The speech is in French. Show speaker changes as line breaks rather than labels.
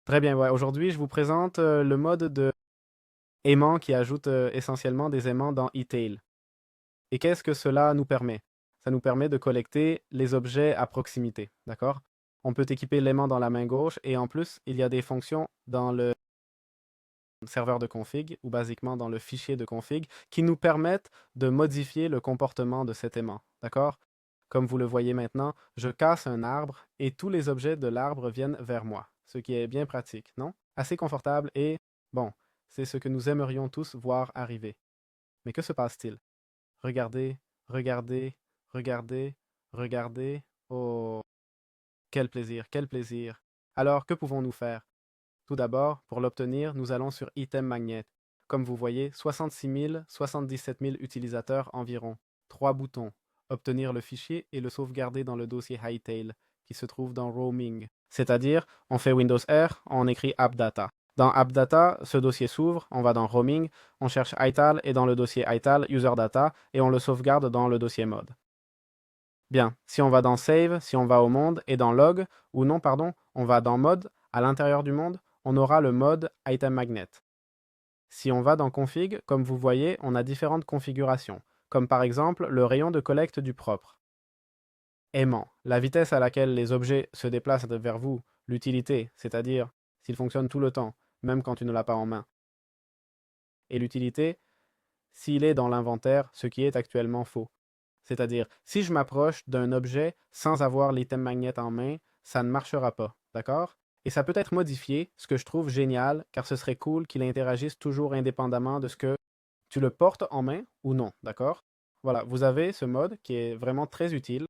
Très bien, ouais. Aujourd'hui, je vous présente le mode de aimant qui ajoute essentiellement des aimants dans eTail. Et qu'est-ce que cela nous permet? Ça nous permet de collecter les objets à proximité, d'accord? On peut équiper l'aimant dans la main gauche et en plus, il y a des fonctions dans le serveur de config ou basiquement dans le fichier de config qui nous permettent de modifier le comportement de cet aimant, d'accord? Comme vous le voyez maintenant, je casse un arbre et tous les objets de l'arbre viennent vers moi, ce qui est bien pratique, non? Assez confortable et, bon, c'est ce que nous aimerions tous voir arriver. Mais que se passe-t-il? Regardez, regardez, regardez, regardez. Oh, quel plaisir, quel plaisir. Alors, que pouvons-nous faire? Tout d'abord, pour l'obtenir, nous allons sur Item Magnet. Comme vous voyez, 66 000, 77 000 utilisateurs environ. 3 boutons. Obtenir le fichier et le sauvegarder dans le dossier Hightail, qui se trouve dans Roaming. C'est-à-dire, on fait Windows R, on écrit AppData. Dans AppData, ce dossier s'ouvre, on va dans Roaming, on cherche ital et dans le dossier ital, User Data, et on le sauvegarde dans le dossier Mode. Bien, si on va dans Save, si on va au monde et dans Log, ou non, pardon, on va dans Mode, à l'intérieur du monde, on aura le mode Item Magnet. Si on va dans Config, comme vous voyez, on a différentes configurations, comme par exemple le rayon de collecte du propre. Aimant, la vitesse à laquelle les objets se déplacent vers vous, l'utilité, c'est-à-dire s'il fonctionne tout le temps, même quand tu ne l'as pas en main. Et l'utilité, s'il est dans l'inventaire, ce qui est actuellement faux. C'est-à-dire, si je m'approche d'un objet sans avoir l'item magnet en main, ça ne marchera pas, d'accord? Et ça peut être modifié, ce que je trouve génial, car ce serait cool qu'il interagisse toujours indépendamment de ce que tu le portes en main ou non, d'accord? Voilà, vous avez ce mode qui est vraiment très utile.